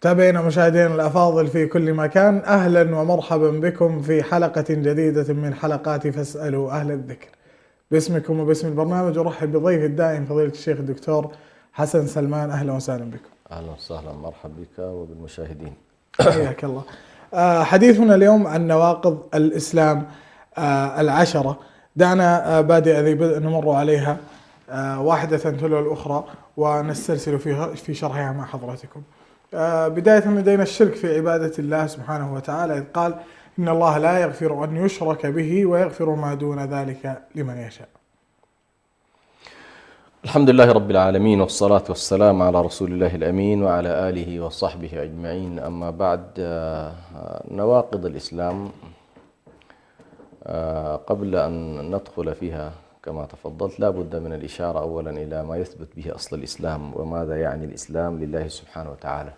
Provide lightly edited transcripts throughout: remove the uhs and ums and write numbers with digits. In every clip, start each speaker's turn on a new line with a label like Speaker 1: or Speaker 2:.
Speaker 1: تابعينا مشاهدينا الأفاضل في كل مكان، أهلا ومرحبا بكم في حلقة جديدة من حلقات فاسألوا أهل الذكر. باسمكم وباسم البرنامج أرحب بضيف الدائم فضيلة الشيخ الدكتور حسن سلمان. أهلا وسهلا بكم.
Speaker 2: أهلا وسهلا، مرحبا بك وبالمشاهدين.
Speaker 1: حياك الله. حديثنا اليوم عن نواقض الإسلام العشرة. دعنا بادئ ذي بدء نمر عليها واحدة تلو الأخرى ونسترسل في شرحها مع حضراتكم. بداية لدينا الشرك في عبادة الله سبحانه وتعالى، إذ قال إن الله لا يغفر أن يشرك به ويغفر ما دون ذلك لمن يشاء.
Speaker 2: الحمد لله رب العالمين، والصلاة والسلام على رسول الله الأمين وعلى آله وصحبه أجمعين. أما بعد، نواقض الإسلام قبل أن ندخل فيها كما تفضلت لا بد من الإشارة أولا إلى ما يثبت به أصل الإسلام وماذا يعني الإسلام لله سبحانه وتعالى.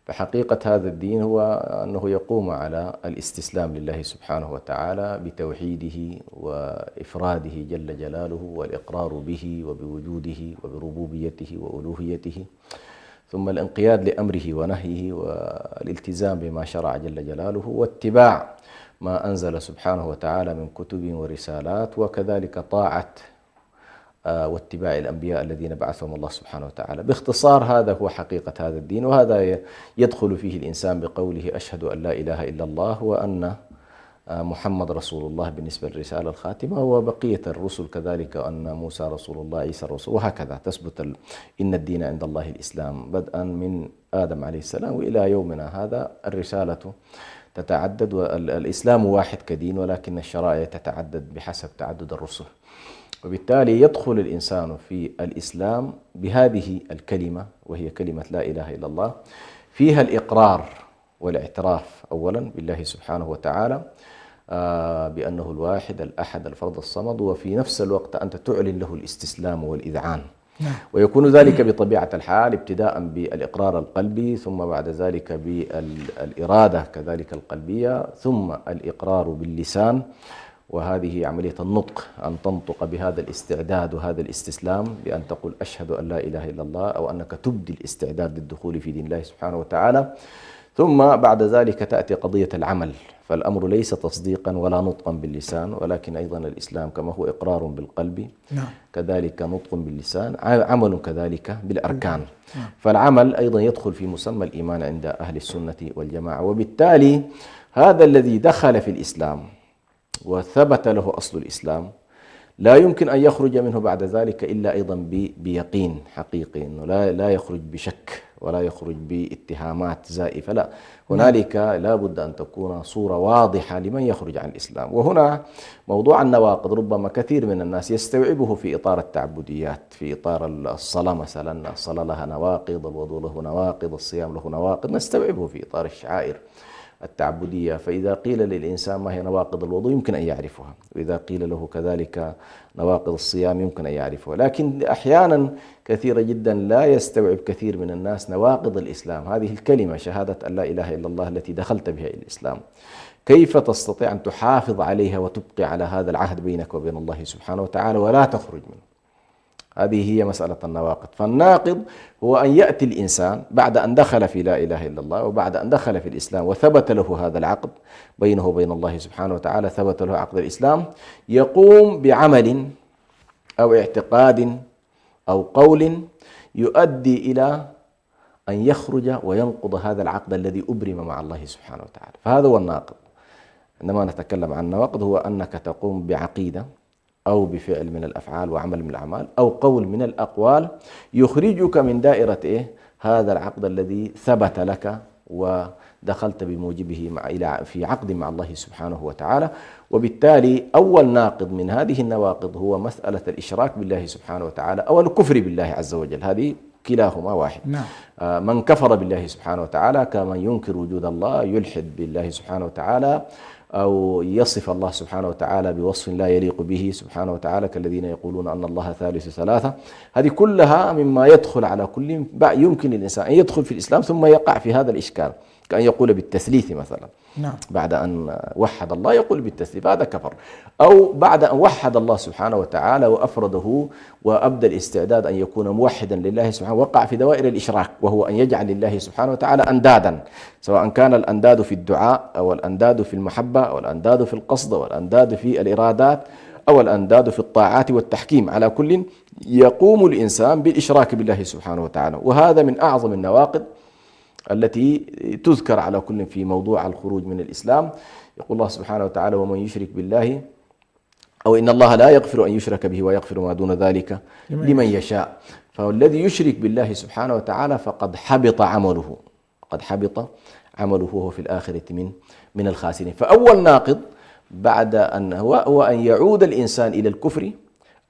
Speaker 2: فحقيقة هذا الدين هو أنه يقوم على الاستسلام لله سبحانه وتعالى بتوحيده وإفراده جل جلاله والإقرار به وبوجوده وبربوبيته وألوهيته، ثم الانقياد لأمره ونهيه والالتزام بما شرع جل جلاله واتباع ما أنزل سبحانه وتعالى من كتب ورسالات، وكذلك طاعة واتباع الأنبياء الذين بعثهم الله سبحانه وتعالى. باختصار هذا هو حقيقة هذا الدين، وهذا يدخل فيه الإنسان بقوله أشهد أن لا إله إلا الله وأن محمد رسول الله بالنسبة للرسالة الخاتمة، وبقية الرسل كذلك أن موسى رسول الله، عيسى رسول، وهكذا تثبت إن الدين عند الله الإسلام، بدءا من آدم عليه السلام وإلى يومنا هذا. الرسالة تتعدد والإسلام واحد كدين، ولكن الشرائع تتعدد بحسب تعدد الرسل. وبالتالي يدخل الإنسان في الإسلام بهذه الكلمة، وهي كلمة لا إله إلا الله، فيها الإقرار والاعتراف أولا بالله سبحانه وتعالى بأنه الواحد الأحد الفرد الصمد، وفي نفس الوقت أنت تعلن له الاستسلام والإذعان. ويكون ذلك بطبيعة الحال ابتداء بالإقرار القلبي، ثم بعد ذلك بالإرادة كذلك القلبية، ثم الإقرار باللسان، وهذه عملية النطق، أن تنطق بهذا الاستعداد وهذا الاستسلام بأن تقول أشهد أن لا إله إلا الله، أو أنك تبدي الاستعداد للدخول في دين الله سبحانه وتعالى. ثم بعد ذلك تأتي قضية العمل، فالأمر ليس تصديقا ولا نطقا باللسان، ولكن أيضا الإسلام كما هو إقرار بالقلب كذلك نطق باللسان، عمل كذلك بالأركان. فالعمل أيضا يدخل في مسمى الإيمان عند أهل السنة والجماعة. وبالتالي هذا الذي دخل في الإسلام وثبت له أصل الإسلام لا يمكن أن يخرج منه بعد ذلك إلا أيضا بيقين حقيقي، إنه لا يخرج بشك ولا يخرج باتهامات زائفة، لا، هنالك لا بد أن تكون صورة واضحة لمن يخرج عن الإسلام. وهنا موضوع النواقض ربما كثير من الناس يستوعبه في إطار التعبديات، في إطار الصلاة مثلا، الصلاة لها نواقض، الوضوء له نواقض، الصيام له نواقض، نستوعبه في إطار الشعائر التعبدية. فإذا قيل للإنسان ما هي نواقض الوضوء يمكن أن يعرفها، وإذا قيل له كذلك نواقض الصيام يمكن أن يعرفها، لكن أحيانا كثيرة جدا لا يستوعب كثير من الناس نواقض الإسلام. هذه الكلمة شهادة أن لا إله إلا الله التي دخلت بها إلى الإسلام، كيف تستطيع أن تحافظ عليها وتبقي على هذا العهد بينك وبين الله سبحانه وتعالى ولا تخرج منه؟ هذه هي مسألة النواقض. فالناقض هو أن يأتي الإنسان بعد أن دخل في لا إله إلا الله وبعد أن دخل في الإسلام وثبت له هذا العقد بينه وبين الله سبحانه وتعالى، ثبت له عقد الإسلام، يقوم بعمل أو اعتقاد أو قول يؤدي إلى أن يخرج وينقض هذا العقد الذي أبرم مع الله سبحانه وتعالى. فهذا هو الناقض. عندما نتكلم عن النواقض هو أنك تقوم بعقيدة أو بفعل من الأفعال وعمل من الأعمال أو قول من الأقوال يخرجك من دائرة هذا العقد الذي ثبت لك دخلت بموجبه في عقد مع الله سبحانه وتعالى. وبالتالي أول ناقض من هذه النواقض هو مسألة الإشراك بالله سبحانه وتعالى أو الكفر بالله عز وجل، هذه كلاهما واحد.
Speaker 1: نعم.
Speaker 2: من كفر بالله سبحانه وتعالى كمن ينكر وجود الله، يلحد بالله سبحانه وتعالى، أو يصف الله سبحانه وتعالى بوصف لا يليق به سبحانه وتعالى، كالذين يقولون أن الله ثالث ثلاثة. هذه كلها مما يدخل على كل، يمكن الإنسان أن يدخل في الإسلام ثم يقع في هذا الإشكال، كأن يقول بالتثليث مثلا.
Speaker 1: نعم.
Speaker 2: بعد أن وحد الله يقول بالتثليث، هذا كفر. أو بعد أن وحد الله سبحانه وتعالى وأفرده وأبدى الاستعداد أن يكون موحدا لله سبحانه، وقع في دوائر الإشراك، وهو أن يجعل لله سبحانه وتعالى أندادا، سواء كان الأنداد في الدعاء أو الأنداد في المحبة أو الأنداد في القصد أو الأنداد في الإرادات أو الأنداد في الطاعات والتحكيم. على كل يقوم الإنسان بالإشراك بالله سبحانه وتعالى، وهذا من أعظم النواقض التي تذكر على كل في موضوع الخروج من الإسلام. يقول الله سبحانه وتعالى: ومن يشرك بالله، أو إن الله لا يغفر أن يشرك به ويغفر ما دون ذلك لمن يشاء. فالذي يشرك بالله سبحانه وتعالى فقد حبط عمله، قد حبط عمله وهو في الآخرة من الخاسرين. فأول ناقض بعد أن هو أن يعود الإنسان إلى الكفر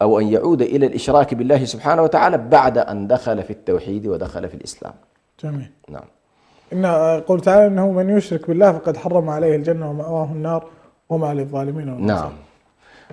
Speaker 2: أو أن يعود إلى الإشراك بالله سبحانه وتعالى بعد أن دخل في التوحيد ودخل في الإسلام.
Speaker 1: جميل.
Speaker 2: نعم.
Speaker 1: إن قول تعالى: إنه من يشرك بالله فقد حرم عليه الجنة ومأواه النار وما للظالمين من نصير.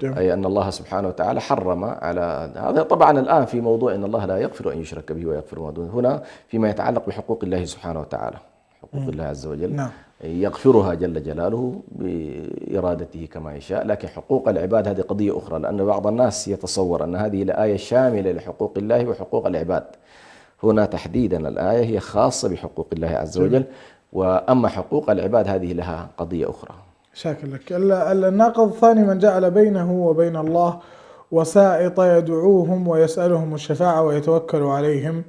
Speaker 2: نعم. أي أن الله سبحانه وتعالى حرم على هذا. طبعا الآن في موضوع أن الله لا يغفر أن يشرك به ويغفر ما دونه، هنا فيما يتعلق بحقوق الله سبحانه وتعالى، حقوق الله عز وجل.
Speaker 1: نعم.
Speaker 2: يغفرها جل جلاله بإرادته كما يشاء، لكن حقوق العباد هذه قضية أخرى، لأن بعض الناس يتصور أن هذه الآية شاملة لحقوق الله وحقوق العباد. هنا تحديدا الآية هي خاصة بحقوق الله عز وجل، وأما حقوق العباد هذه لها قضية أخرى.
Speaker 1: شاكر لك. الناقض الثاني: من جعل بينه وبين الله وسائط يدعوهم ويسألهم الشفاعة ويتوكل عليهم.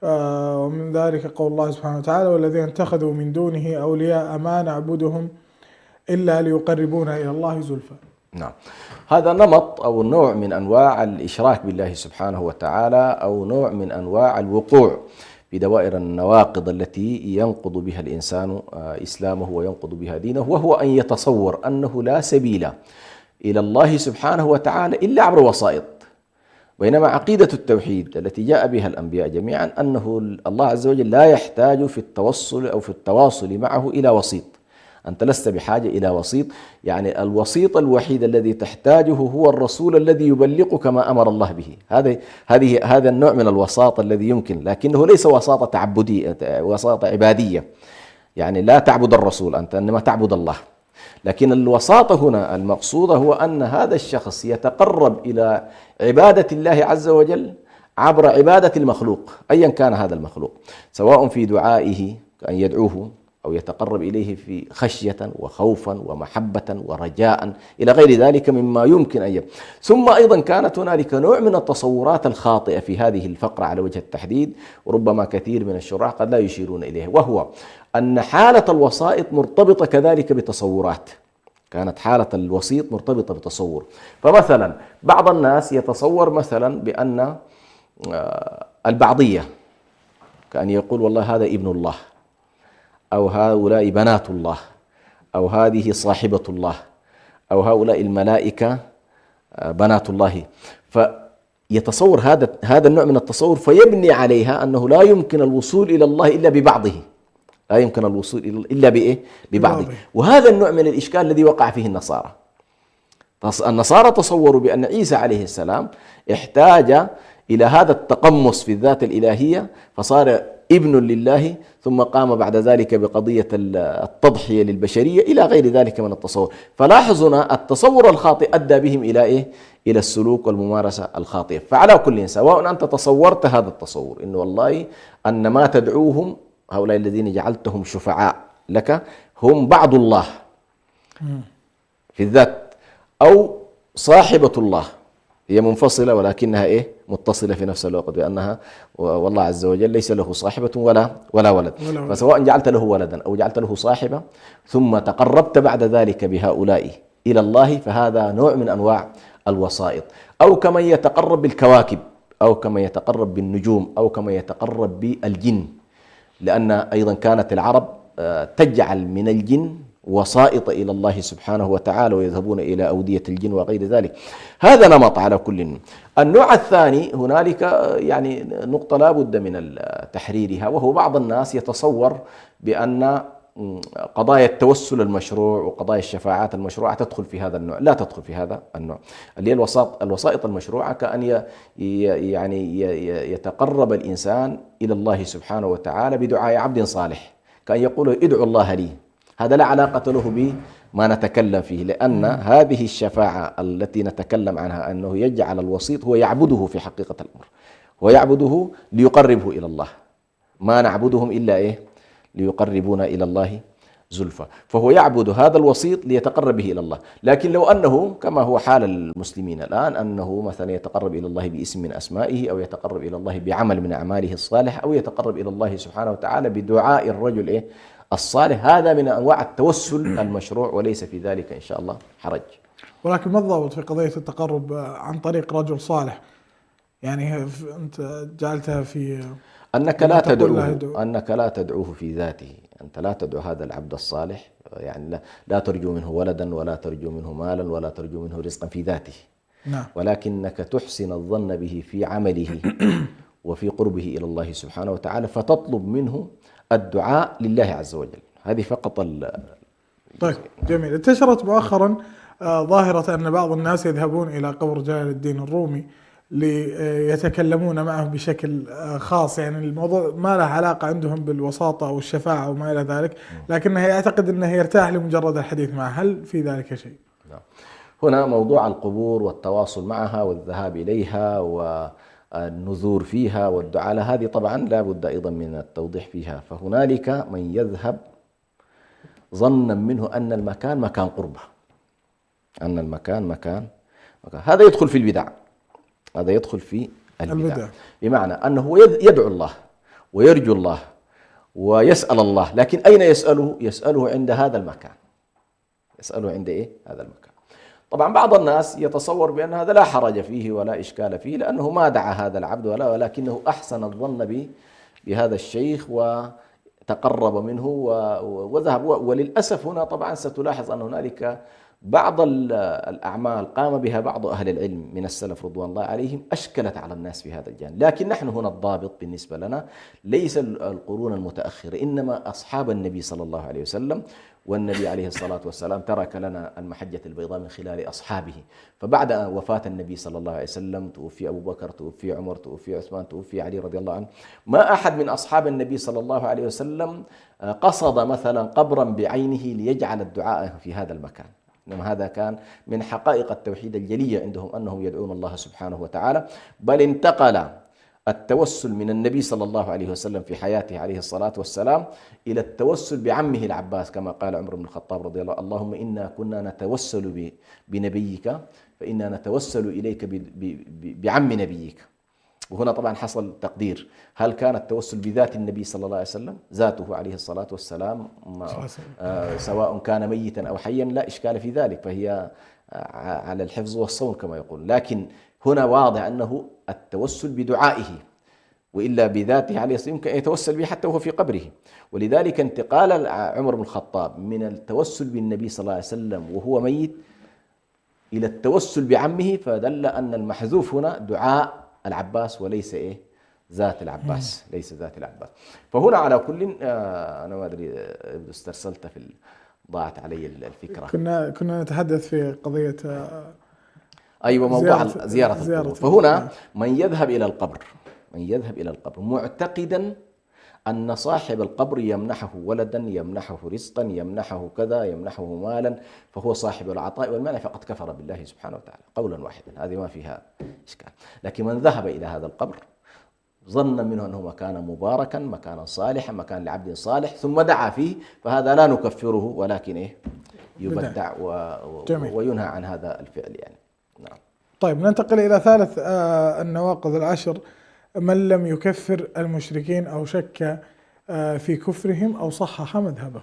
Speaker 1: ومن ذلك قول الله سبحانه وتعالى: والذين اتخذوا من دونه أولياء ما نعبدهم إلا ليقربونا إلى الله زلفى.
Speaker 2: نعم. هذا نمط أو نوع من أنواع الإشراك بالله سبحانه وتعالى، أو نوع من أنواع الوقوع في دوائر النواقض التي ينقض بها الإنسان إسلامه وينقض بها دينه، وهو أن يتصور أنه لا سبيل إلى الله سبحانه وتعالى إلا عبر وسائط. بينما عقيدة التوحيد التي جاء بها الأنبياء جميعا أنه الله عز وجل لا يحتاج في التوصل أو في التواصل معه إلى وسيط. أنت لست بحاجة إلى وسيط، يعني الوسيط الوحيد الذي تحتاجه هو الرسول الذي يبلغك ما أمر الله به. هذا النوع من الوساطة الذي يمكن، لكنه ليس وساطة تعبدية، وساطة عبادية، يعني لا تعبد الرسول أنت، إنما تعبد الله. لكن الوساطة هنا المقصودة هو أن هذا الشخص يتقرب إلى عبادة الله عز وجل عبر عبادة المخلوق أيا كان هذا المخلوق، سواء في دعائه كأن يدعوه أو يتقرب إليه في خشية وخوفا ومحبة ورجاء إلى غير ذلك مما يمكن أن يكون. ثم أيضا كانت هنالك نوع من التصورات الخاطئة في هذه الفقرة على وجه التحديد، وربما كثير من الشراح قد لا يشيرون إليه، وهو أن حالة الوسائط مرتبطة كذلك بتصورات. كانت حالة الوسيط مرتبطة بتصور. فمثلا بعض الناس يتصور مثلا بأن البعضية، كأن يقول والله هذا ابن الله، أو هؤلاء بنات الله، أو هذه صاحبة الله، أو هؤلاء الملائكة بنات الله. فيتصور هذا النوع من التصور، فيبني عليها أنه لا يمكن الوصول إلى الله إلا ببعضه، لا يمكن الوصول إلا بإيه؟ ببعضه. وهذا النوع من الإشكال الذي وقع فيه النصارى. النصارى تصوروا بأن عيسى عليه السلام احتاج إلى هذا التقمص في الذات الإلهية فصار ابن لله، ثم قام بعد ذلك بقضية التضحية للبشرية إلى غير ذلك من التصور. فلاحظنا التصور الخاطئ أدى بهم إلى إيه؟ إلى السلوك والممارسة الخاطئة. فعلى كل سواء أنت تصورت هذا التصور إنه والله أن ما تدعوهم هؤلاء الذين جعلتهم شفعاء لك هم بعض الله في الذات، أو صاحبة الله هي منفصلة ولكنها إيه؟ متصلة في نفس الوقت، بأنها والله عز وجل ليس له صاحبة ولا ولد. فسواء جعلت له ولدا أو جعلت له صاحبة ثم تقربت بعد ذلك بهؤلاء إلى الله، فهذا نوع من أنواع الوسائط. أو كمن يتقرب بالكواكب، أو كمن يتقرب بالنجوم، أو كمن يتقرب بالجن، لأن أيضا كانت العرب تجعل من الجن وسائط إلى الله سبحانه وتعالى ويذهبون إلى أودية الجن وغير ذلك. هذا نمط على كل. النوع الثاني هنالك يعني نقطة لا بد من تحريرها، وهو بعض الناس يتصور بأن قضايا التوسل المشروع وقضايا الشفاعات المشروعة تدخل في هذا النوع. لا تدخل في هذا النوع، اللي هي الوسائط المشروعة، كأن يعني يتقرب الإنسان إلى الله سبحانه وتعالى بدعاء عبد صالح، كأن يقول ادعو الله لي. هذا لا علاقة له بما نتكلم فيه، لأن هذه الشفاعة التي نتكلم عنها أنه يجعل الوسيط هو يعبده في حقيقة الأمر، ويعبده ليقربه إلى الله. ما نعبدهم إلا ليقربونا إلى الله زلفى، فهو يعبد هذا الوسيط ليتقرب به إلى الله. لكن لو أنه كما هو حال المسلمين الآن، أنه مثلا يتقرب إلى الله باسم من أسمائه، أو يتقرب إلى الله بعمل من أعماله الصالحة، أو يتقرب إلى الله سبحانه وتعالى بدعاء الرجل الصالح، هذا من أنواع التوسل المشروع، وليس في ذلك إن شاء الله حرج.
Speaker 1: ولكن ما الضابط في قضية التقرب عن طريق رجل صالح؟ يعني أنت جعلتها في
Speaker 2: أنك لا تدعوه في ذاته، أنت لا تدعو هذا العبد الصالح، يعني لا ترجو منه ولدا، ولا ترجو منه مالا، ولا ترجو منه رزقا في ذاته.
Speaker 1: نعم.
Speaker 2: ولكنك تحسن الظن به في عمله وفي قربه إلى الله سبحانه وتعالى، فتطلب منه الدعاء لله عز وجل. هذه فقط
Speaker 1: طيب جميل. انتشرت مؤخرا ظاهرة أن بعض الناس يذهبون إلى قبر جلال الدين الرومي ليتكلمون معه بشكل خاص، يعني الموضوع ما له علاقة عندهم بالوساطة أو الشفاعة وما إلى ذلك، لكنه يعتقد أنه يرتاح لمجرد الحديث معه. هل في ذلك شيء؟
Speaker 2: هنا موضوع القبور والتواصل معها والذهاب إليها والنذور فيها والدعاء لها، هذه طبعا لا بد أيضا من التوضيح فيها. فهنالك من يذهب ظنا منه أن المكان مكان قربة، أن المكان مكان، هذا يدخل في البدع، هذا يدخل في البدع، بمعنى أنه يدعو الله ويرجو الله ويسأل الله، لكن أين يسأله؟ يسأله عند هذا المكان، يسأله عند هذا المكان. طبعا بعض الناس يتصور بأن هذا لا حرج فيه ولا إشكال فيه، لأنه ما دعا هذا العبد ولكنه أحسن الظن بهذا الشيخ وتقرب منه وذهب. وللأسف هنا طبعا ستلاحظ أن هنالك بعض الأعمال قام بها بعض أهل العلم من السلف رضوان الله عليهم أشكلت على الناس في هذا الجانب. لكن نحن هنا الضابط بالنسبة لنا ليس القرون المتأخرة، إنما أصحاب النبي صلى الله عليه وسلم. والنبي عليه الصلاة والسلام ترك لنا المحجة البيضاء من خلال أصحابه. فبعد وفاة النبي صلى الله عليه وسلم توفي أبو بكر، توفي عمر، توفي عثمان، توفي علي رضي الله عنه. ما أحد من أصحاب النبي صلى الله عليه وسلم قصد مثلا قبرا بعينه ليجعل الدعاء في هذا المكان، إنما هذا كان من حقائق التوحيد الجلية عندهم، أنهم يدعون الله سبحانه وتعالى. بل انتقل التوسل من النبي صلى الله عليه وسلم في حياته عليه الصلاة والسلام إلى التوسل بعمه العباس، كما قال عمر بن الخطاب رضي الله عنه: اللهم إنا كنا نتوسل بنبيك فإنا نتوسل إليك بعم نبيك. وهنا طبعا حصل تقدير، هل كان التوسل بذات النبي صلى الله عليه وسلم، ذاته عليه الصلاة والسلام، سواء كان ميتا أو حيا، لا إشكال في ذلك، فهي على الحفظ والصون كما يقول. لكن هنا واضح أنه التوسل بدعائه، وإلا بذاته عليه الصلاة يمكن أن يتوسل به حتى وهو في قبره. ولذلك انتقال عمر بن الخطاب من التوسل بالنبي صلى الله عليه وسلم وهو ميت إلى التوسل بعمه، فدل أن المحذوف هنا دعاء العباس وليس ذات العباس، ليس ذات العباس. فهنا على كل أنا ما أدري استرسلت ضاعت علي الفكرة.
Speaker 1: كنا نتحدث في قضية
Speaker 2: أيوة، موضوع زيارة القبور. فهنا من يذهب إلى القبر معتقدا أن صاحب القبر يمنحه ولدا، يمنحه رزقا، يمنحه كذا، يمنحه مالا، فهو صاحب العطاء والمنع، فقد كفر بالله سبحانه وتعالى قولا واحدا، هذه ما فيها إشكال. لكن من ذهب إلى هذا القبر ظنا منه أنه مكانا مباركا، مكانا صالحا، مكان لعبد صالح، ثم دعا فيه، فهذا لا نكفره، ولكن يبدع وينهى عن هذا الفعل يعني. نعم.
Speaker 1: طيب ننتقل إلى ثالث النواقض العشر: من لم يكفر المشركين أو شك في كفرهم أو صحح مذهبهم.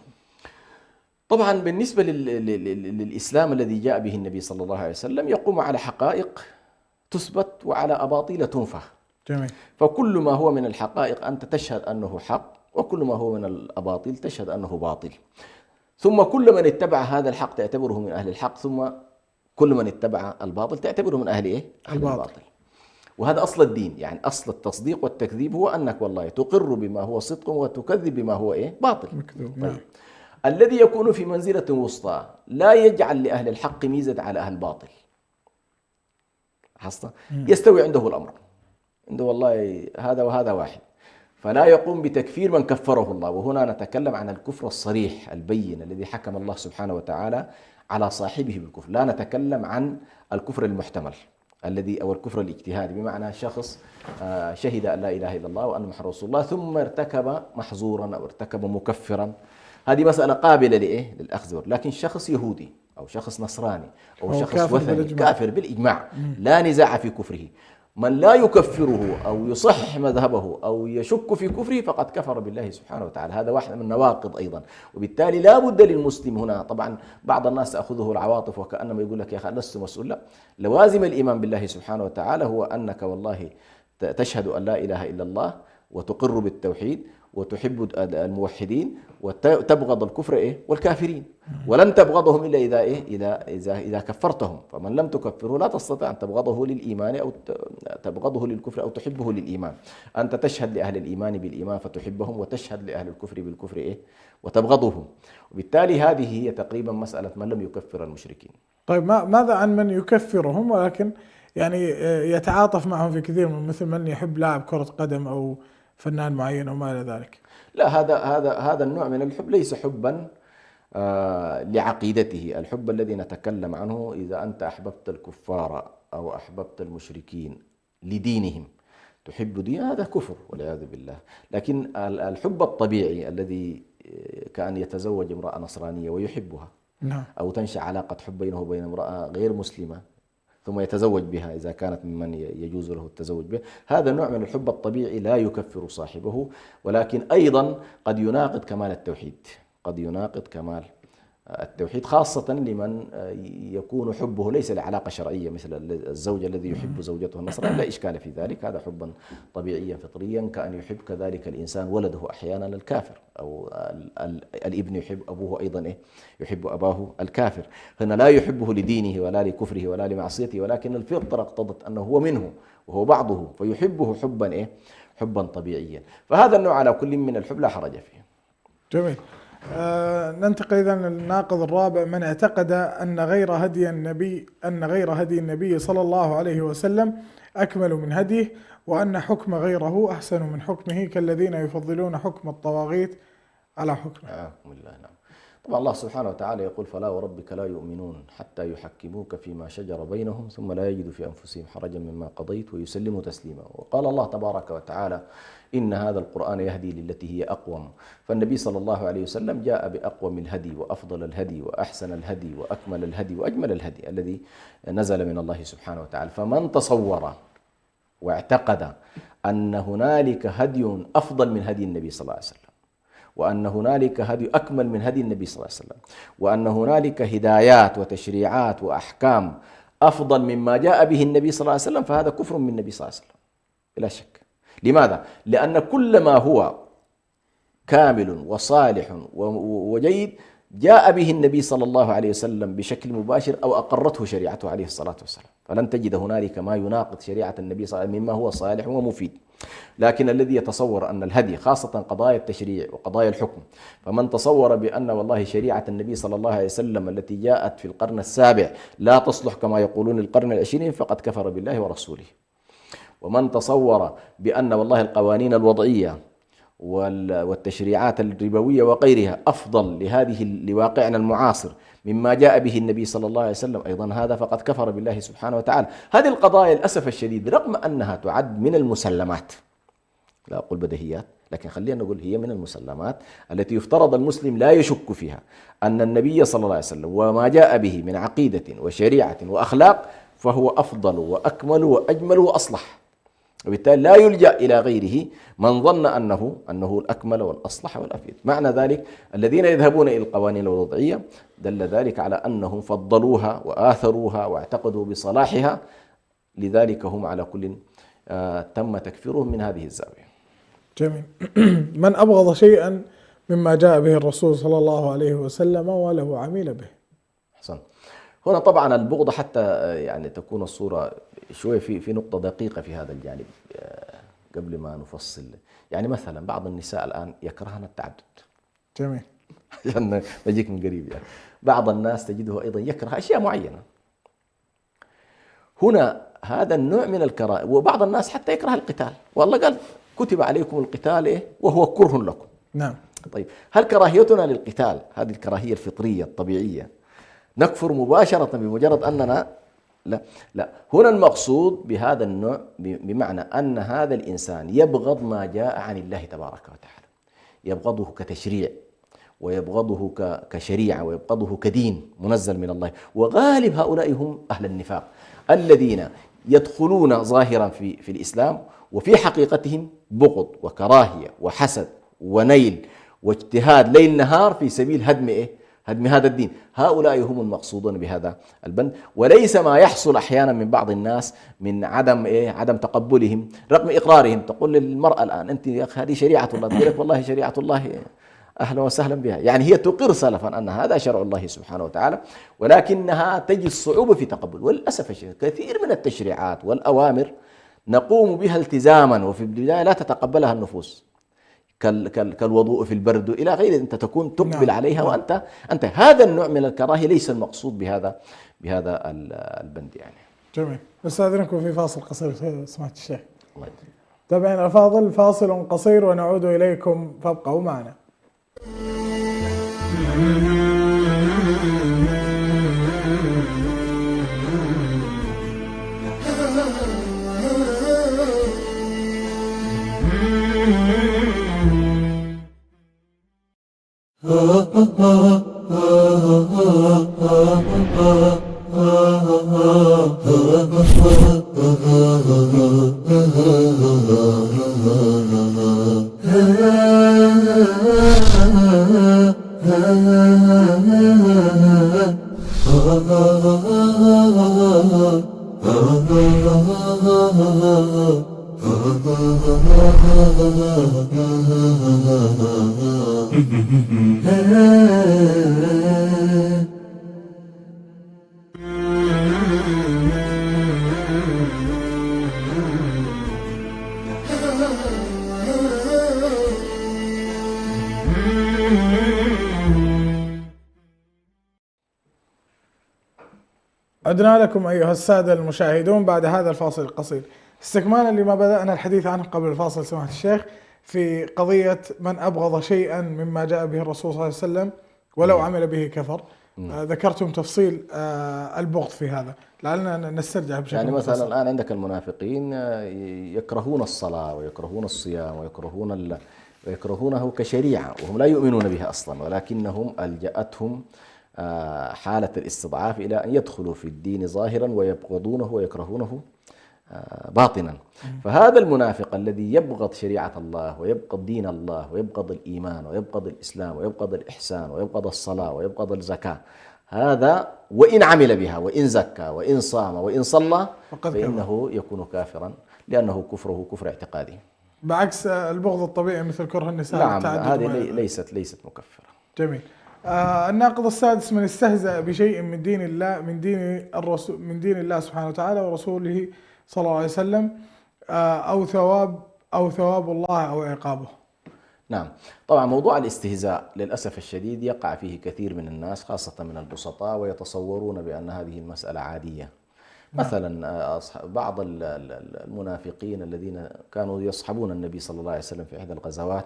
Speaker 2: طبعا بالنسبة للإسلام الذي جاء به النبي صلى الله عليه وسلم يقوم على حقائق تثبت وعلى أباطيل تنفى.
Speaker 1: جميل.
Speaker 2: فكل ما هو من الحقائق أنت تشهد أنه حق وكل ما هو من الأباطيل تشهد أنه باطل. ثم كل من اتبع هذا الحق تعتبره من أهل الحق، ثم كل من اتبع الباطل تعتبره من أهل إيه؟ أهل الباطل. وهذا أصل الدين، يعني أصل التصديق والتكذيب هو أنك والله تقر بما هو صدق وتكذب بما هو إيه؟ باطل. طيب. الذي يكون في منزلة وسطى لا يجعل لأهل الحق ميزة على أهل الباطل، حصل يستوي عنده الأمر، عنده والله هذا وهذا واحد، فلا يقوم بتكفير من كفره الله. وهنا نتكلم عن الكفر الصريح البين الذي حكم الله سبحانه وتعالى على صاحبه بالكفر، لا نتكلم عن الكفر المحتمل الذي أو الكفر الاجتهادي، بمعنى شخص شهد أن لا إله إلا الله وأن محمد رسول الله ثم ارتكب محظورا أو ارتكب مكفرا، هذه مسألة قابلة لإيه؟ للأخذ. لكن شخص يهودي أو شخص نصراني أو شخص وثني كافر بالإجماع لا نزاع في كفره، من لا يكفره أو يصحح مذهبه أو يشك في كفره فقد كفر بالله سبحانه وتعالى. هذا واحد من النواقض أيضا. وبالتالي لا بد للمسلم هنا، طبعا بعض الناس تأخذه العواطف وكأنما يقول لك يا أخي لست مسؤول، لا، لوازم الإيمان بالله سبحانه وتعالى هو أنك والله تشهد أن لا إله إلا الله وتقر بالتوحيد وتحب الموحدين وتبغض الكفر إيه؟ والكافرين، ولن تبغضهم إلا إذا إيه؟ إذا كفرتهم، فمن لم تكفره لا تستطيع أن تبغضه للإيمان أو تبغضه للكفر أو تحبه للإيمان. أنت تشهد لأهل الإيمان بالإيمان فتحبهم، وتشهد لأهل الكفر بالكفر إيه؟ وتبغضهم. وبالتالي هذه هي تقريبا مسألة من لم يكفر المشركين.
Speaker 1: طيب ماذا عن من يكفرهم ولكن يعني يتعاطف معهم في كثير مثل من يحب لاعب كرة قدم أو فنان معين أو ما إلى ذلك؟
Speaker 2: لا، هذا النوع من الحب ليس حبا لعقيدته. الحب الذي نتكلم عنه إذا أنت أحببت الكفار أو أحببت المشركين لدينهم، تحب دين، هذا كفر والعياذ بالله. لكن الحب الطبيعي الذي كأن يتزوج امرأة نصرانية ويحبها، أو تنشأ علاقة حب بينه وبين امرأة غير مسلمة ثم يتزوج بها إذا كانت ممن يجوز له التزوج بها، هذا نوع من الحب الطبيعي لا يكفر صاحبه، ولكن أيضا قد يناقض كمال التوحيد، قد يناقض كمال التوحيد، خاصة لمن يكون حبه ليس لعلاقة شرعية مثل الزوج الذي يحب زوجته النصرانية، لا إشكال في ذلك، هذا حبا طبيعيا فطريا، كأن يحب كذلك الإنسان ولده أحيانا الكافر، أو الابن يحب أبوه أيضا إيه؟ يحب أباه الكافر. هنا لا يحبه لدينه ولا لكفره ولا لمعصيته، ولكن الفطرة اقتضت أنه هو منه وهو بعضه فيحبه حبا إيه؟ حبا طبيعيا. فهذا النوع على كل من الحب لا حرج فيه.
Speaker 1: جميل. ننتقل إذن للناقض الرابع: من اعتقد أن غير هدي النبي صلى الله عليه وسلم أكمل من هديه، وأن حكم غيره أحسن من حكمه، كالذين يفضلون حكم الطواغيت على حكمه.
Speaker 2: نعم. طبعا الله سبحانه وتعالى يقول: فلا وربك لا يؤمنون حتى يحكموك فيما شجر بينهم ثم لا يجدوا في أنفسهم حرجا مما قضيت ويسلموا تسليما. وقال الله تبارك وتعالى: إن هذا القرآن يهدي للتي هي أقوم. فالنبي صلى الله عليه وسلم جاء بأقوم الهدي وأفضل الهدي وأحسن الهدي وأكمل الهدي وأجمل الهدي الذي نزل من الله سبحانه وتعالى. فمن تصور واعتقد أن هنالك هدي أفضل من هدي النبي صلى الله عليه وسلم، وأن هنالك هدي أكمل من هدي النبي صلى الله عليه وسلم، وأن هنالك هدايات وتشريعات وأحكام أفضل مما جاء به النبي صلى الله عليه وسلم، فهذا كفر من النبي صلى الله عليه وسلم بلا شك. لماذا؟ لأن كل ما هو كامل وصالح وجيد جاء به النبي صلى الله عليه وسلم بشكل مباشر أو أقرته شريعته عليه الصلاة والسلام، فلن تجد هنالك ما يناقض شريعة النبي صلى الله عليه وسلم مما هو صالح ومفيد. لكن الذي يتصور أن الهدي خاصة قضايا التشريع وقضايا الحكم، فمن تصور بأن والله شريعة النبي صلى الله عليه وسلم التي جاءت في القرن السابع لا تصلح كما يقولون القرن العشرين فقد كفر بالله ورسوله. ومن تصور بأن والله القوانين الوضعية والتشريعات الربوية وغيرها أفضل لواقعنا المعاصر مما جاء به النبي صلى الله عليه وسلم أيضا، هذا فقد كفر بالله سبحانه وتعالى. هذه القضايا للأسف الشديد رغم أنها تعد من المسلمات، لا أقول بديهيات، لكن خلينا نقول هي من المسلمات التي يفترض المسلم لا يشك فيها أن النبي صلى الله عليه وسلم وما جاء به من عقيدة وشريعة وأخلاق فهو أفضل وأكمل وأجمل وأصلح، وبالتالي لا يلجأ إلى غيره من ظن أنه الأكمل والأصلح والأفيد. معنى ذلك الذين يذهبون إلى القوانين الوضعية دل ذلك على أنهم فضلوها وآثروها واعتقدوا بصلاحها، لذلك هم على كل تم تكفيرهم من هذه الزاوية.
Speaker 1: جميل. من أبغض شيئا مما جاء به الرسول صلى الله عليه وسلم ولو عمل به.
Speaker 2: أحسن. هنا طبعا البغضة حتى يعني تكون الصورة شوية في نقطة دقيقة في هذا الجانب قبل ما نفصل. يعني مثلا بعض النساء الآن يكرهن التعدد.
Speaker 1: جميل.
Speaker 2: عشان نجيك من قريب يعني. بعض الناس تجده أيضا يكره أشياء معينة. هنا هذا النوع من الكراهية، وبعض الناس حتى يكره القتال، والله قال كتب عليكم القتال إيه وهو كره لكم.
Speaker 1: نعم.
Speaker 2: طيب هل كراهيتنا للقتال هذه الكراهية الفطرية الطبيعية نكفر مباشرة بمجرد أننا لا هنا المقصود بهذا النوع بمعنى أن هذا الإنسان يبغض ما جاء عن الله تبارك وتعالى، يبغضه كتشريع ويبغضه كشريعة ويبغضه كدين منزل من الله. وغالب هؤلاء هم أهل النفاق الذين يدخلون ظاهرا في الإسلام وفي حقيقتهم بغض وكراهية وحسد ونيل واجتهاد ليل نهار في سبيل هدم هذا الدين. هؤلاء هم المقصودون بهذا البند، وليس ما يحصل أحيانا من بعض الناس من عدم تقبلهم رغم إقرارهم. تقول للمرأة الآن أنت يا أخي هذه شريعة الله، تقول لك والله شريعة الله أهلا وسهلا بها، يعني هي تقر سلفا أن هذا شرع الله سبحانه وتعالى، ولكنها تجد صعوبة في تقبل. وللأسف الشديد كثير من التشريعات والأوامر نقوم بها التزاما وفي البداية لا تتقبلها النفوس، كالوضوء في البرد إلى غيره، أنت تكون تقبل عليها وأنت هذا النوع من الكراهية ليس المقصود بهذا البند يعني.
Speaker 1: جميل. نستأذنكم في فاصل قصير سماحة الشيخ.
Speaker 2: الله يجزيك.
Speaker 1: تابعين الأفاضل، فاصل قصير ونعود إليكم فابقوا معنا. عدنا لكم أيها السادة المشاهدون بعد هذا الفاصل القصير، استكمالا لما بدأنا الحديث عنه قبل الفاصل سماحة الشيخ في قضية من أبغض شيئا مما جاء به الرسول صلى الله عليه وسلم ولو عمل به كفر. ذكرتم تفصيل البغض في هذا، لعلنا نسترجع بشكل
Speaker 2: يعني مثلا الآن عندك المنافقين يكرهون الصلاة ويكرهون الصيام ويكرهونه كشريعة وهم لا يؤمنون بها أصلا، ولكنهم ألجأتهم حالة الاستضعاف إلى أن يدخلوا في الدين ظاهرا ويبغضونه ويكرهونه باطنا. فهذا المنافق الذي يبغض شريعة الله ويبغض دين الله ويبغض الإيمان ويبغض الإسلام ويبغض الإحسان ويبغض الصلاة ويبغض الزكاة، هذا وإن عمل بها وإن زكى وإن صام وإن صلى فإنه يكون كافرا، لأنه كفره كفر اعتقادي، بعكس
Speaker 1: البغض الطبيعي مثل كره النساء.
Speaker 2: نعم، هذه ليست مكفرة.
Speaker 1: جميل. الناقض السادس: من استهزأ بشيء من دين الله من دين الله سبحانه وتعالى ورسوله صلى الله عليه وسلم أو ثواب الله أو عقابه.
Speaker 2: نعم، طبعا موضوع الاستهزاء للأسف الشديد يقع فيه كثير من الناس خاصة من البسطاء، ويتصورون بأن هذه المسألة عادية. مثلا بعض المنافقين الذين كانوا يصحبون النبي صلى الله عليه وسلم في إحدى الغزوات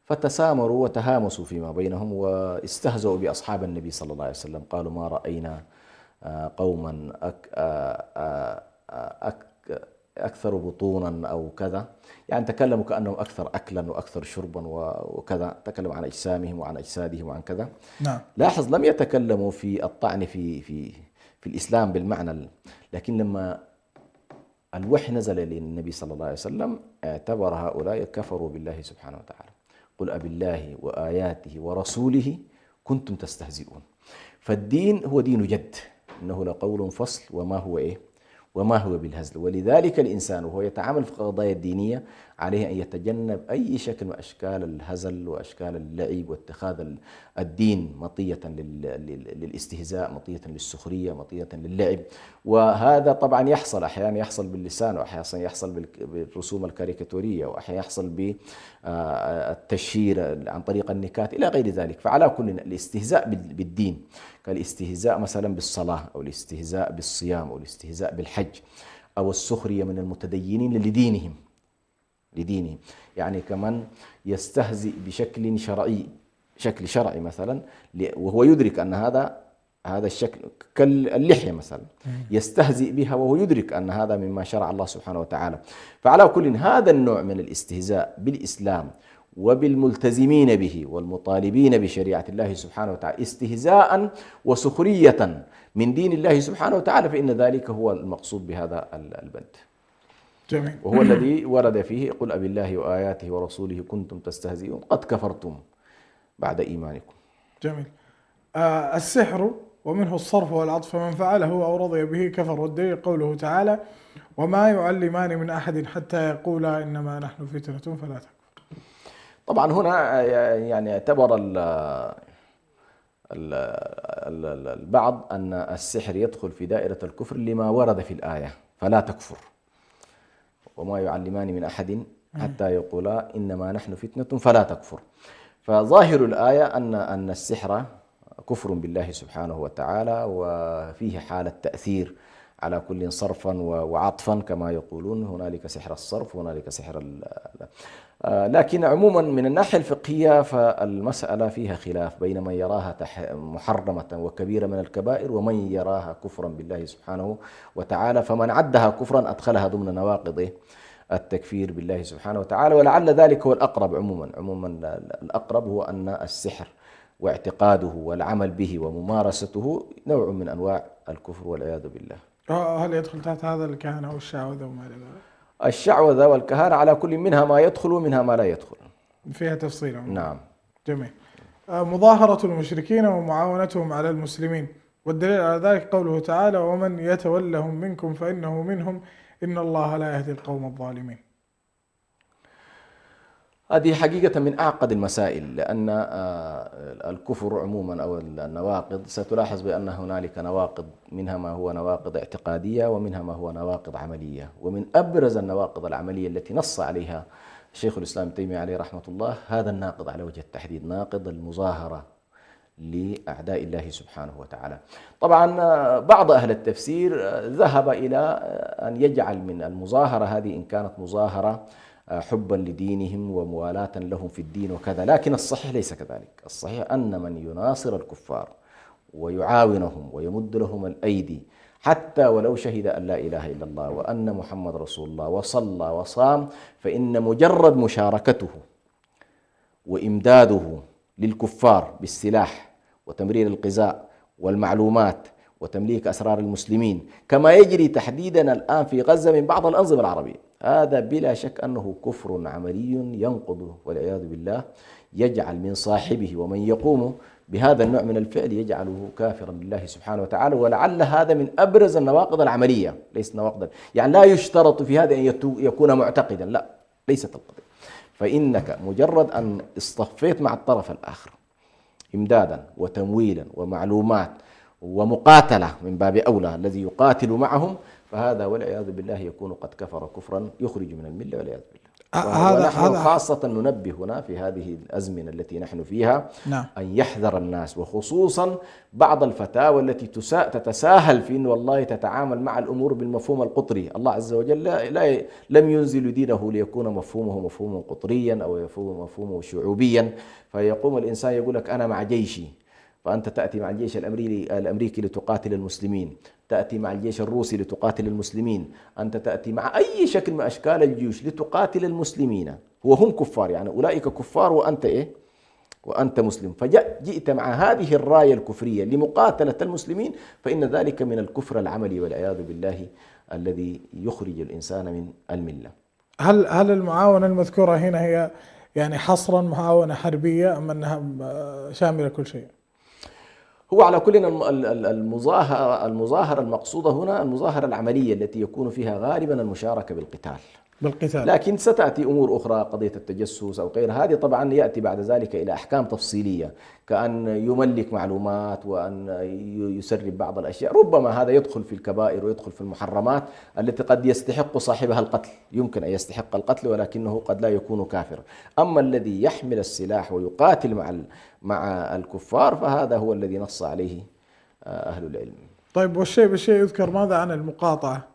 Speaker 2: فتسامروا وتهامسوا فيما بينهم واستهزأوا بأصحاب النبي صلى الله عليه وسلم، قالوا ما رأينا قوما أكثر بطونا أو كذا، يعني تكلموا كأنهم أكثر أكلا وأكثر شربا وكذا، تكلموا عن أجسامهم وعن أجسادهم وعن كذا.
Speaker 1: نعم.
Speaker 2: لاحظ لم يتكلموا في الطعن في الإسلام بالمعنى، لكن لما الوحي نزل للنبي صلى الله عليه وسلم اعتبر هؤلاء كفروا بالله سبحانه وتعالى، قل أبالله وآياته ورسوله كنتم تستهزئون. فالدين هو دين جد، إنه لقول فصل وما هو بالهزل. ولذلك الإنسان وهو يتعامل في القضايا الدينية عليه أن يتجنب أي شكل من أشكال الهزل وأشكال اللعب واتخاذ الدين مطية للاستهزاء، مطية للسخرية، مطية للعب. وهذا طبعا يحصل أحيانا، يحصل باللسان، وأحيانا يحصل بالرسوم الكاريكاتورية، وأحيانا يحصل بالتشهير عن طريق النكات إلى غير ذلك. فعلى كل الاستهزاء بالدين كالاستهزاء مثلا بالصلاة، أو الاستهزاء بالصيام، أو الاستهزاء بالحج، أو السخرية من المتدينين لدينهم يعني كمان يستهزئ بشكل شرعي، شكل شرعي مثلا، وهو يدرك أن هذا الشكل كاللحية مثلا، يستهزئ بها وهو يدرك أن هذا مما شرع الله سبحانه وتعالى. فعلى كل هذا النوع من الاستهزاء بالإسلام وبالملتزمين به والمطالبين بشريعة الله سبحانه وتعالى استهزاء وسخرية من دين الله سبحانه وتعالى، فإن ذلك هو المقصود بهذا البند.
Speaker 1: جميل.
Speaker 2: وهو الذي ورد فيه: قل أبي الله وآياته ورسوله كنتم تستهزئون قد كفرتم بعد إيمانكم.
Speaker 1: جميل. السحر ومنه الصرف والعطف، فمن فعله أو رضي به كفر. والدليل قوله تعالى: وما يعلمان من أحد حتى يقولا إنما نحن فتنة فلا تكفر.
Speaker 2: طبعا هنا يعني اعتبر البعض أن السحر يدخل في دائرة الكفر لما ورد في الآية فلا تكفر، وما يعلمان من أحد حتى يقولا إنما نحن فتنة فلا تكفر. فظاهر الآية أن السحر كفر بالله سبحانه وتعالى، وفيه حالة تأثير على كل صرفا وعطفا كما يقولون، هنالك سحر الصرف وهنالك سحر لكن عموما من الناحية الفقهية فالمسألة فيها خلاف بين من يراها محرمة وكبيرة من الكبائر، ومن يراها كفرا بالله سبحانه وتعالى. فمن عدها كفرا أدخلها ضمن نواقض التكفير بالله سبحانه وتعالى، ولعل ذلك هو الأقرب. عموما الأقرب هو أن السحر واعتقاده والعمل به وممارسته نوع من أنواع الكفر والعياذ بالله.
Speaker 1: هل يدخل تحت هذا الكهنة والشعوذة وما إلى ذلك؟
Speaker 2: الشعوذة والكهانة على كل منها ما يدخل ومنها ما لا يدخل،
Speaker 1: فيها تفصيل.
Speaker 2: نعم.
Speaker 1: جميل. مظاهرة المشركين ومعاونتهم على المسلمين، والدليل على ذلك قوله تعالى: ومن يتولهم منكم فإنه منهم إن الله لا يهدي القوم الظالمين.
Speaker 2: هذه حقيقة من أعقد المسائل، لأن الكفر عموما أو النواقض ستلاحظ بأن هنالك نواقض، منها ما هو نواقض اعتقادية ومنها ما هو نواقض عملية. ومن أبرز النواقض العملية التي نص عليها شيخ الإسلام ابن تيمية عليه رحمة الله هذا الناقض على وجه التحديد، ناقض المظاهرة لأعداء الله سبحانه وتعالى. طبعا بعض أهل التفسير ذهب إلى أن يجعل من المظاهرة هذه، إن كانت مظاهرة حبا لدينهم وموالاة لهم في الدين وكذا، لكن الصحيح ليس كذلك. الصحيح أن من يناصر الكفار ويعاونهم ويمد لهم الأيدي حتى ولو شهد أن لا إله إلا الله وأن محمد رسول الله وصلى وصام، فإن مجرد مشاركته وإمداده للكفار بالسلاح وتمرير الغذاء والمعلومات وتمليك أسرار المسلمين، كما يجري تحديدا الآن في غزة من بعض الأنظمة العربية، هذا بلا شك أنه كفر عملي ينقض والعياذ بالله، يجعل من صاحبه ومن يقوم بهذا النوع من الفعل يجعله كافرا بالله سبحانه وتعالى. ولعل هذا من أبرز النواقض العملية، ليس نواقضا يعني لا يشترط في هذا أن يكون معتقدا، لا، ليست القضية. فإنك مجرد أن اصطفيت مع الطرف الآخر إمدادا وتمويلا ومعلومات ومقاتلة من باب أولى الذي يقاتل معهم، فهذا والعياذ بالله يكون قد كفر كفرا يخرج من الملة والعياذ بالله. ونحن خاصة ننبه هنا في هذه الأزمنة التي نحن فيها أن يحذر الناس، وخصوصا بعض الفتاوى التي تتساهل في أن والله تتعامل مع الأمور بالمفهوم القطري. الله عز وجل لم ينزل دينه ليكون مفهومه مفهوما قطريا أو مفهومه شعوبيا، فيقوم الإنسان يقول لك أنا مع جيشي، فأنت تأتي مع الجيش الأمريكي لتقاتل المسلمين، تأتي مع الجيش الروسي لتقاتل المسلمين، أنت تأتي مع أي شكل من أشكال الجيوش لتقاتل المسلمين، وهم كفار، يعني أولئك كفار وأنت وأنت مسلم، فجئت مع هذه الراية الكفرية لمقاتلة المسلمين، فإن ذلك من الكفر العملي والعياذ بالله الذي يخرج الإنسان من الملة.
Speaker 1: هل المعاونة المذكورة هنا هي يعني حصرا معاونة حربية أم أنها شاملة كل شيء؟
Speaker 2: هو على كل المظاهرة المقصودة هنا المظاهرة العملية التي يكون فيها غالبا المشاركة بالقتال.
Speaker 1: بالقتال.
Speaker 2: لكن ستأتي أمور أخرى، قضية التجسس أو غيرها، هذه طبعا يأتي بعد ذلك إلى أحكام تفصيلية، كأن يملك معلومات وأن يسرب بعض الأشياء. ربما هذا يدخل في الكبائر ويدخل في المحرمات التي قد يستحق صاحبها القتل، يمكن أن يستحق القتل ولكنه قد لا يكون كافرا. أما الذي يحمل السلاح ويقاتل مع الكفار فهذا هو الذي نص عليه أهل العلم.
Speaker 1: طيب، والشيء بالشيء يذكر، ماذا عن المقاطعة؟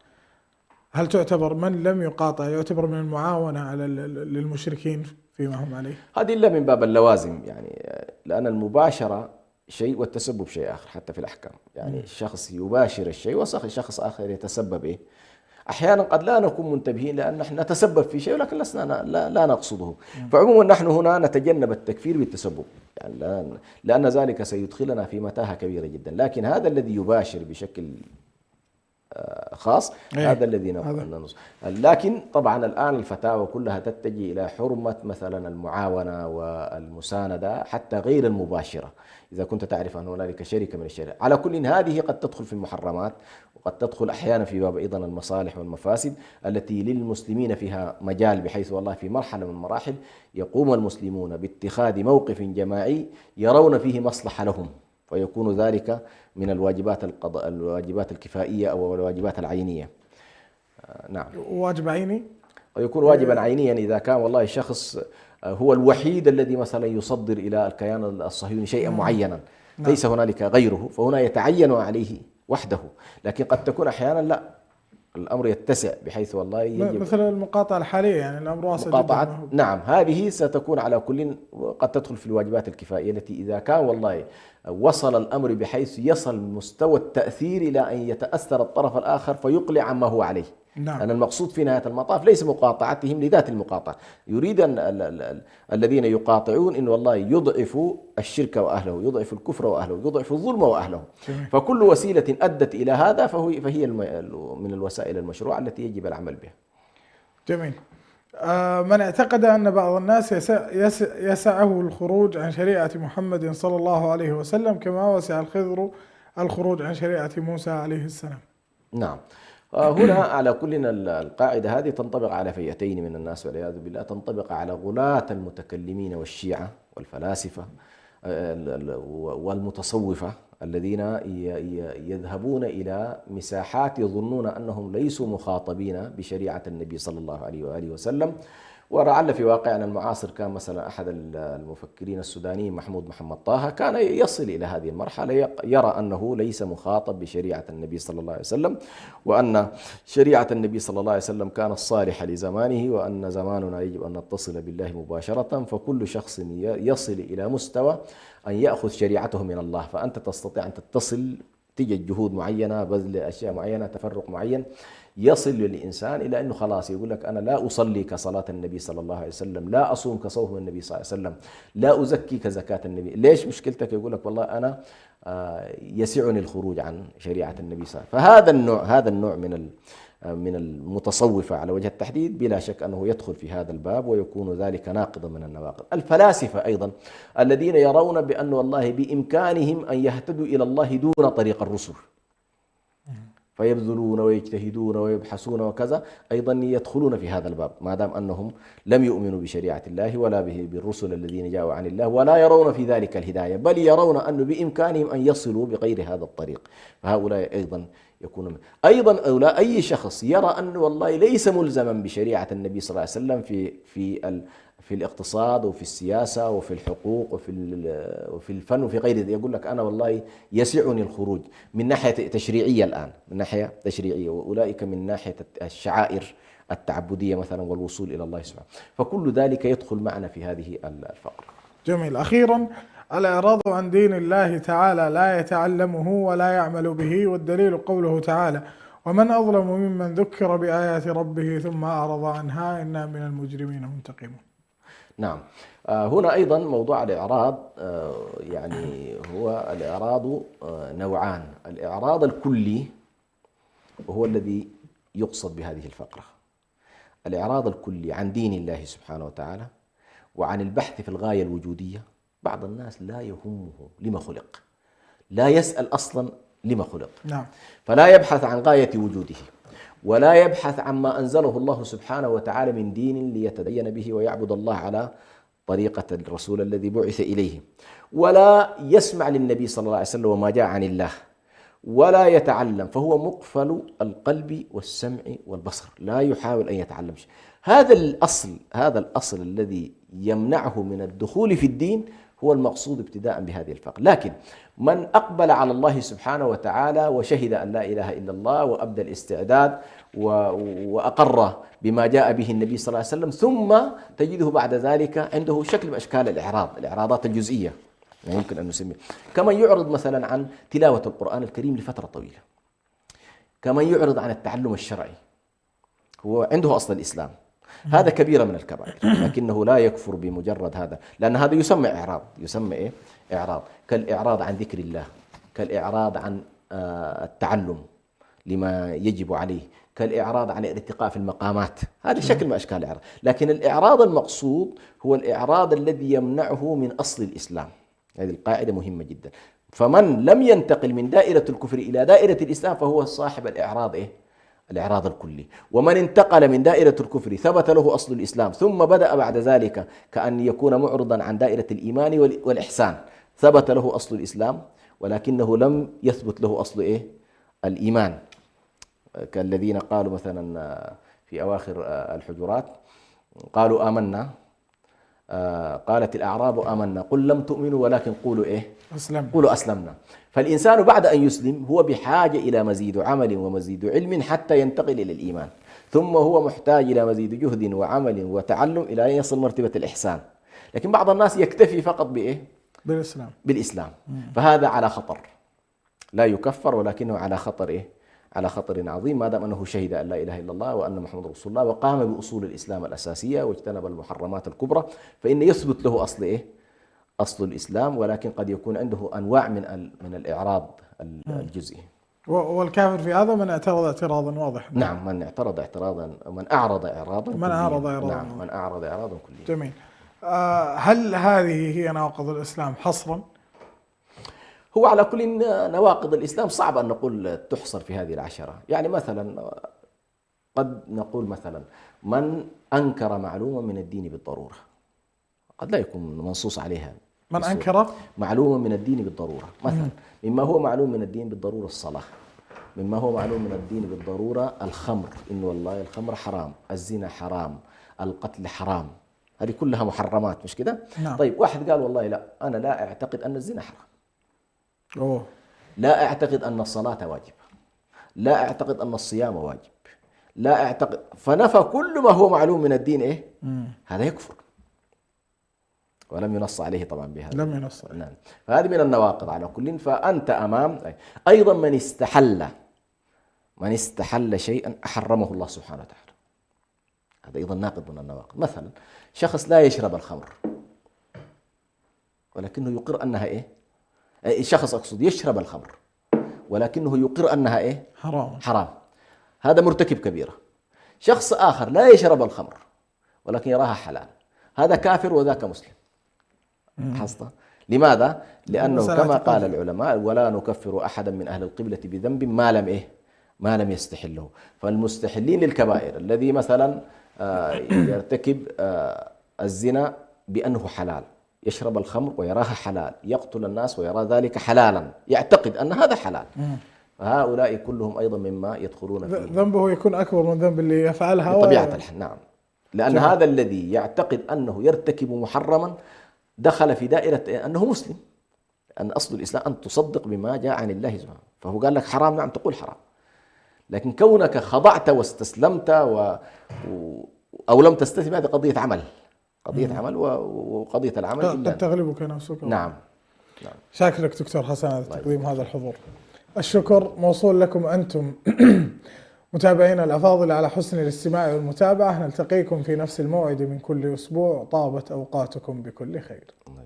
Speaker 1: هل تعتبر من لم يقاطع يعتبر من المعاونة على للمشركين فيما هم عليه؟
Speaker 2: هذه إلا من باب اللوازم، يعني لأن المباشرة شيء والتسبب شيء آخر حتى في الأحكام. يعني شخص يباشر الشيء وشخص آخر يتسبب إيه. أحيانا قد لا نكون منتبهين لأن نحن نتسبب في شيء ولكن لسنا لا نقصده. فعموما نحن هنا نتجنب التكفير بالتسبب، يعني لأن ذلك سيدخلنا في متاهة كبيرة جدا. لكن هذا الذي يباشر بشكل خاص هذا الذي ننص. لكن طبعا الآن الفتاوى كلها تتجه إلى حرمة مثلا المعاونة والمساندة حتى غير المباشرة، إذا كنت تعرف أن هنالك شركة من الشركات. على كل هذه قد تدخل في المحرمات وقد تدخل أحيانا في باب أيضا المصالح والمفاسد التي للمسلمين فيها مجال، بحيث والله في مرحلة من المراحل يقوم المسلمون باتخاذ موقف جماعي يرون فيه مصلحة لهم، ويكون ذلك من الواجبات الكفائية أو الواجبات العينية. نعم.
Speaker 1: واجب عيني؟
Speaker 2: ويكون واجبا عينيا إذا كان والله شخص هو الوحيد الذي مثلا يصدر إلى الكيان الصهيوني شيئا معينا، ليس هنالك غيره، فهنا يتعين عليه وحده. لكن قد تكون أحيانا لا، الأمر يتسع بحيث والله يجب
Speaker 1: مثل المقاطعة الحالية، يعني الأمر واسع
Speaker 2: جدا. نعم، هذه ستكون على كل قد تدخل في الواجبات الكفائية التي إذا كان والله وصل الأمر بحيث يصل مستوى التأثير إلى أن يتأثر الطرف الآخر فيقلع عما هو عليه.
Speaker 1: نعم.
Speaker 2: أن المقصود في نهاية المطاف ليس مقاطعتهم لذات المقاطعة، يريد أن الذين يقاطعون إن والله يضعفوا الشرك وأهله، يضعفوا الكفر وأهله، يضعفوا الظلم وأهله. فكل وسيلة أدت إلى هذا فهي من الوسائل المشروعة التي يجب العمل بها.
Speaker 1: جميل. من اعتقد أن بعض الناس يسعه الخروج عن شريعة محمد صلى الله عليه وسلم كما وسع الخضر الخروج عن شريعة موسى عليه السلام.
Speaker 2: نعم. هنا على كل القاعدة هذه تنطبق على فئتين من الناس والعياذ بالله، تنطبق على غلاة المتكلمين والشيعة والفلاسفة والمتصوفة الذين يذهبون إلى مساحات يظنون أنهم ليسوا مخاطبين بشريعة النبي صلى الله عليه وآله وسلم. ولعل في واقعنا المعاصر كان مثلا أحد المفكرين السودانيين محمد طه كان يصل إلى هذه المرحلة، يرى أنه ليس مخاطب بشريعة النبي صلى الله عليه وسلم، وأن شريعة النبي صلى الله عليه وسلم كانت صالحة لزمانه، وأن زماننا يجب أن نتصل بالله مباشرة. فكل شخص يصل إلى مستوى أن يأخذ شريعته من الله، فأنت تستطيع أن تتصل، تجد جهود معينة، بذل أشياء معينة، تفرق معين، يصل للإنسان إلى أنه خلاص يقول لك أنا لا أصلي كصلاة النبي صلى الله عليه وسلم، لا أصوم كصوم النبي صلى الله عليه وسلم، لا أزكي كزكاة النبي. ليش مشكلتك؟ يقول لك والله أنا يسعني الخروج عن شريعة النبي صلى الله عليه وسلم. هذا النوع من المتصوفة على وجه التحديد بلا شك أنه يدخل في هذا الباب ويكون ذلك ناقضا من النواقض. الفلاسفة أيضا الذين يرون بأن والله بإمكانهم أن يهتدوا إلى الله دون طريق الرسل، فيبذلون ويجتهدون ويبحثون وكذا، أيضا يدخلون في هذا الباب ما دام أنهم لم يؤمنوا بشريعة الله ولا بالرسل الذين جاءوا عن الله، ولا يرون في ذلك الهداية، بل يرون أنه بإمكانهم أن يصلوا بغير هذا الطريق. فهؤلاء أيضا يكونون أيضا أي شخص يرى أن والله ليس ملزما بشريعة النبي صلى الله عليه وسلم في الاقتصاد وفي السياسة وفي الحقوق وفي الفن وفي غير ذلك، يقول لك أنا والله يسعني الخروج من ناحية تشريعية الآن، من ناحية تشريعية، وأولئك من ناحية الشعائر التعبدية مثلا والوصول إلى الله سبحانه. فكل ذلك يدخل معنا في هذه الفقرة.
Speaker 1: جميل. أخيرا، الإعراض عن دين الله تعالى لا يتعلمه ولا يعمل به، والدليل قوله تعالى: ومن أظلم ممن ذكر بآيات ربه ثم أعرض عنها إنا من المجرمين منتقمون.
Speaker 2: نعم. هنا أيضا موضوع الإعراض، يعني هو الإعراض نوعان: الإعراض الكلي وهو الذي يقصد بهذه الفقرة، الإعراض الكلي عن دين الله سبحانه وتعالى وعن البحث في الغاية الوجودية. بعض الناس لا يهمه لما خلق، لا يسأل أصلا لما خلق.
Speaker 1: نعم.
Speaker 2: فلا يبحث عن غاية وجوده، ولا يبحث عما أنزله الله سبحانه وتعالى من دين ليتدين به ويعبد الله على طريقة الرسول الذي بعث إليه، ولا يسمع للنبي صلى الله عليه وسلم وما جاء عن الله، ولا يتعلم، فهو مقفل القلب والسمع والبصر، لا يحاول أن يتعلم شيء. هذا الأصل الذي يمنعه من الدخول في الدين هو المقصود ابتداء بهذه الفقرة. لكن من أقبل على الله سبحانه وتعالى وشهد أن لا إله إلا الله وأبدى الاستعداد وأقر بما جاء به النبي صلى الله عليه وسلم، ثم تجده بعد ذلك عنده شكل من أشكال الإعراضات الجزئية يعني يمكن أن نسميه، كما يعرض مثلا عن تلاوة القرآن الكريم لفترة طويلة، كما يعرض عن التعلم الشرعي، هو عنده أصل الإسلام، هذا كبيرة من الكبائر، لكنه لا يكفر بمجرد هذا، لأن هذا يسمى إعراض، يسمى إيه؟ إعراض، كالإعراض عن ذكر الله، كالإعراض عن التعلم لما يجب عليه، كالإعراض عن الارتقاء في المقامات، هذا شكل من أشكال الإعراض. لكن الإعراض المقصود هو الإعراض الذي يمنعه من أصل الإسلام. هذه القاعدة مهمة جدا. فمن لم ينتقل من دائرة الكفر إلى دائرة الإسلام فهو صاحب الإعراض إيه؟ الإعراض الكلي. ومن انتقل من دائرة الكفر ثبت له أصل الإسلام ثم بدأ بعد ذلك كأن يكون معرضا عن دائرة الإيمان والإحسان، ثبت له أصل الإسلام ولكنه لم يثبت له أصل إيه؟ الإيمان، كالذين قالوا مثلا في أواخر الحجرات قالوا آمنا، قالت الأعراب آمنا قل لم تؤمنوا ولكن قولوا إيه؟ قولوا أسلمنا. فالإنسان بعد أن يسلم هو بحاجة إلى مزيد عمل ومزيد علم حتى ينتقل إلى الإيمان، ثم هو محتاج إلى مزيد جهد وعمل وتعلم إلى أن يصل مرتبة الإحسان. لكن بعض الناس يكتفي فقط بإيه؟ بالإسلام. فهذا على خطر، لا يكفر ولكنه على خطر إيه؟ على خطر عظيم، ما دام أنه شهد أن لا إله إلا الله وأن محمد رسول الله وقام بأصول الإسلام الأساسية واجتنب المحرمات الكبرى، فإن يثبت له أصل إيه؟ أصل الإسلام، ولكن قد يكون عنده أنواع من الإعراض الجزئي.
Speaker 1: والكافر في هذا من اعترض اعتراضا واضحا.
Speaker 2: نعم، من اعترض اعتراضا، من أعرض إعراضا كليا. نعم، من أعرض إعراضا كليا.
Speaker 1: جميل. هل هذه هي نواقض الإسلام حصرا؟
Speaker 2: هو على كل نواقض الإسلام صعب أن نقول تحصر في هذه العشرة. يعني مثلا قد نقول مثلا من أنكر معلومة من الدين بالضرورة، قد لا يكون منصوص عليها.
Speaker 1: من أنكر
Speaker 2: معلومة من الدين بالضرورة، مثلا مما هو معلوم من الدين بالضرورة الصلاة، مما هو معلوم من الدين بالضرورة الخمر، إن والله الخمر حرام، الزنا حرام، القتل حرام، هذه كلها محرمات مش كده؟
Speaker 1: نعم.
Speaker 2: طيب واحد قال والله لا، أنا لا أعتقد أن الزنا حرام،
Speaker 1: أوه.
Speaker 2: لا أعتقد أن الصلاة واجبة، لا أعتقد أن الصيام واجب، لا أعتقد، فنفى كل ما هو معلوم من الدين إيه؟ هذا يكفر، ولم ينص عليه طبعا بهذا.
Speaker 1: لم ينص عليه.
Speaker 2: نعم. فهذه من النواقض على كل. فأنت أمام أيضا من استحل شيئا أحرمه الله سبحانه وتعالى، هذا أيضا ناقض من النواقض. مثلا شخص لا يشرب الخمر ولكنه يقر أنها إيه؟ شخص أقصد يشرب الخمر ولكنه يقر أنها إيه؟ حرام، هذا مرتكب كبيرة. شخص آخر لا يشرب الخمر ولكن يراها حلال، هذا كافر وذاك مسلم. حصل. لماذا؟ لأنه كما قال العلماء ولا نكفر أحدا من أهل القبلة بذنب ما لم إيه؟ ما لم يستحله. فالمستحلين للكبائر الذي مثلا يرتكب الزنا بأنه حلال، يشرب الخمر ويراها حلال، يقتل الناس ويرى ذلك حلالا، يعتقد أن هذا حلال، فهؤلاء كلهم أيضا مما يدخلون فيه.
Speaker 1: ذنبه يكون أكبر من ذنب اللي يفعلها
Speaker 2: بطبيعة الحال. نعم، لأن هذا الذي يعتقد أنه يرتكب محرما دخل في دائرة أنه مسلم، أن أصل الإسلام أن تصدق بما جاء عن الله سبحانه، فهو قال لك حرام، نعم تقول حرام، لكن كونك خضعت واستسلمت أو لم تستسلم هذه قضية عمل، وقضية العمل
Speaker 1: قد تغلبك نفسك.
Speaker 2: نعم.
Speaker 1: شاكرك دكتور حسن على تقديم هذا الحضور. الشكر موصول لكم أنتم متابعينا الأفاضل على حسن الاستماع والمتابعة. نلتقيكم في نفس الموعد من كل أسبوع، طابت أوقاتكم بكل خير.
Speaker 3: الله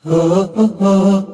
Speaker 3: Oh, oh, oh.